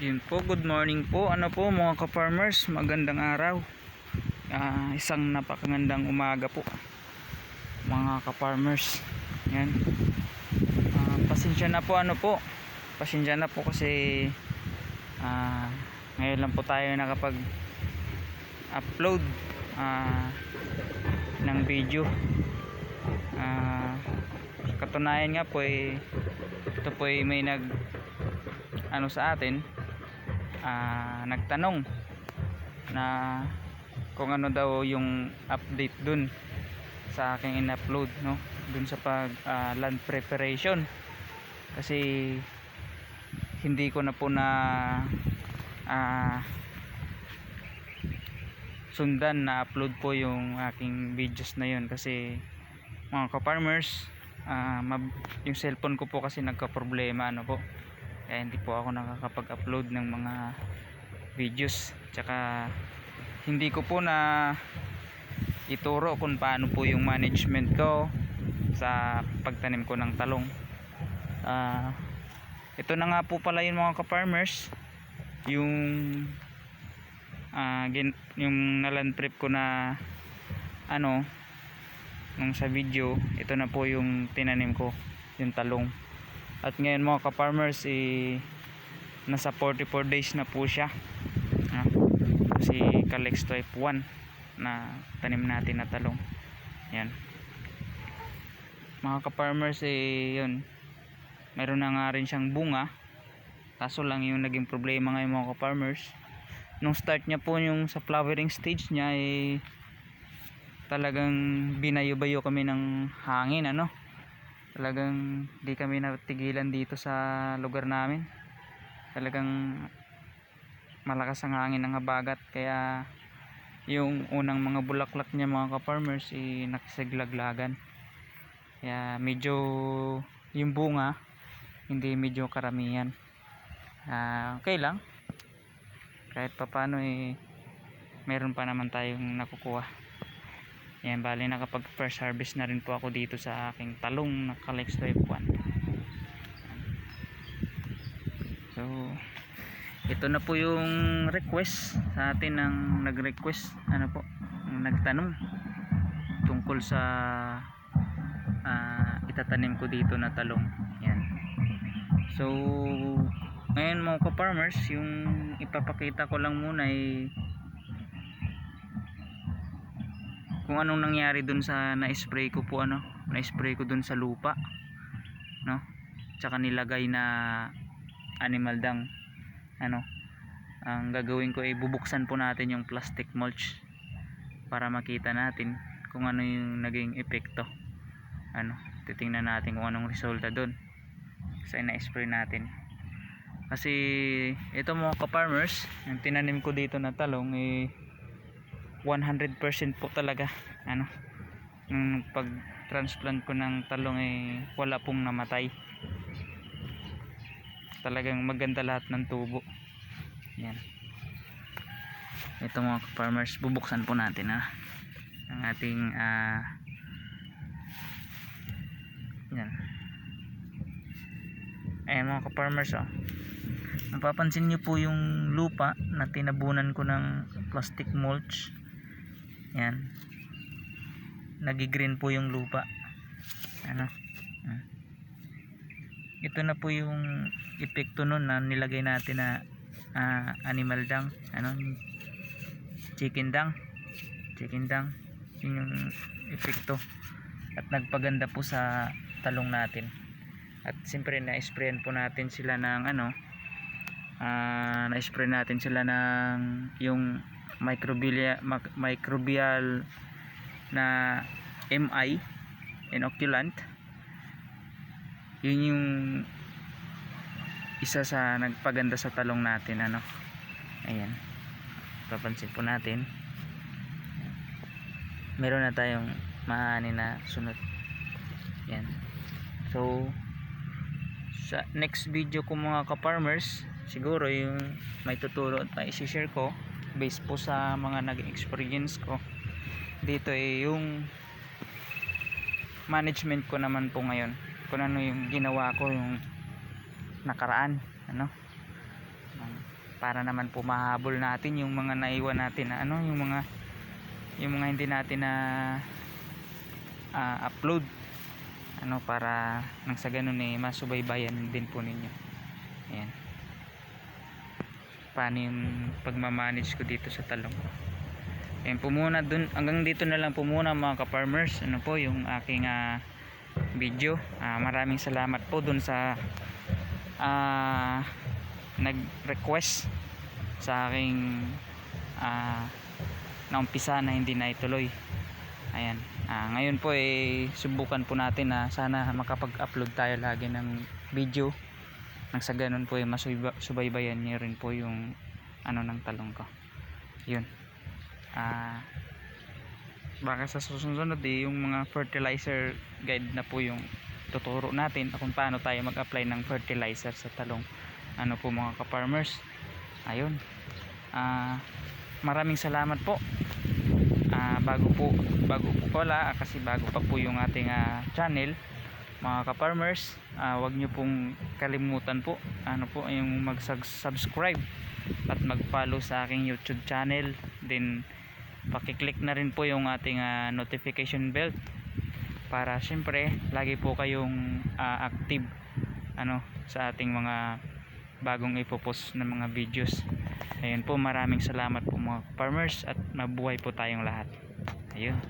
Yun po, good morning po. Ano po mga ka-farmers, magandang araw. Isang napakagandang umaga po mga ka-farmers. Yan. Pasensya na po Pasensya na po kasi ngayon lang po tayo nakapag-upload ng video. Katunayan nga po ito po may sa atin, nagtanong na kung ano daw yung update dun sa aking in-upload, no, dun sa land preparation, kasi hindi ko na po sundan na upload po yung aking videos na yun kasi mga ka-farmers, yung cellphone ko po kasi nagka-problema, ano po, kaya hindi po ako nakakapag-upload ng mga videos. Tsaka hindi ko po na ituro kung paano po yung management ko sa pagtanim ko ng talong. Ito na nga po pala yung mga ka-farmers, yung naland prep ko na nung sa video. Ito na po yung tinanim ko, yung talong. At ngayon mga ka-farmers, nasa 44 days na po siya. Si Calyx type 1 na tanim natin na talong. Yan mga ka-farmers, yun, meron na nga rin siyang bunga. Kaso lang yung naging problema ngayon mga ka-farmers, nung start niya po yung sa flowering stage niya, talagang binayo-bayo kami ng hangin, talagang di kami natigilan dito sa lugar namin. Talagang malakas ang hangin ng habagat, kaya yung unang mga bulaklak niya mga ka-farmers nakisaglaglagan. Kaya medyo yung bunga hindi medyo karamihan. Okay lang, kahit papano meron pa naman tayong nakukuha. Yan, bali nakapag first harvest na rin po ako dito sa aking talong na Calyx type 1. So ito na po yung request sa atin ng nag-request, nagtanong tungkol sa itatanim ko dito na talong. Yan. So ngayon mga ka-farmers, yung ipapakita ko lang muna kung anong nangyari dun sa na-spray ko po, na-spray ko dun sa lupa, tsaka nilagay na animal dung. Ang gagawin ko ay bubuksan po natin yung plastic mulch para makita natin kung ano yung naging epekto. Titingnan natin kung anong resulta dun sa na-spray natin. Kasi ito mga ka-farmers, yung tinanim ko dito na talong 100% po talaga, nung pag transplant ko ng talong wala pong namatay. Talagang maganda lahat ng tubo. Yan. Ito mga farmers, bubuksan po natin ang ating yan. Mga ka-farmers, mapapansin nyo po yung lupa na tinabunan ko ng plastic mulch. Yan, nagi-green po yung lupa. Ito na po yung epekto nun na nilagay natin na animal dung, chicken dung. Yun yung epekto, at nagpaganda po sa talong natin. At siyempre na-sprayan po natin sila ng na-spray natin sila ng yung microbial na MI, inoculant. Yun yung isa sa nagpaganda sa talong natin. Ayan, papansin po natin, meron na tayong mahani na sunod. Yan. So sa next video ko mga ka-farmers, siguro yung may tuturo at may isi-share ko based po sa mga nag-experience ko dito yung management ko naman po ngayon, kung ano yung ginawa ko yung nakaraan, para naman po mahabol natin yung mga naiwan natin na ano, yung mga hindi natin na upload, ano, para nang sa ganun masubaybayan din po ninyo. Ayan, paano yung pagmamanage ko dito sa talong ko. Ayan po muna, dun, hanggang dito na lang po muna mga ka-farmers, ano po yung aking video. Maraming salamat po dun sa nag-request sa aking naumpisa na hindi na ituloy. Ayan, ngayon po subukan po natin na sana makapag-upload tayo lagi ng video, nang sa ganun po masubaybayan niyo rin po yung ano ng talong ko. Yun, baka sa susunod yung mga fertilizer guide na po yung tuturo natin kung paano tayo mag-apply ng fertilizer sa talong, ano po mga ka-farmers. Ayun, maraming salamat po. Bago po pala, kasi bago pa po yung ating channel mga ka-farmers, wag nyo pong kalimutan po, ano po, yung mag-subscribe at mag-follow sa aking YouTube channel. Then paki-click na rin po yung ating notification bell para syempre lagi po kayong active, ano, sa ating mga bagong ipopost na mga videos. Ayun po, maraming salamat po mga farmers at mabuhay po tayong lahat. Ayun.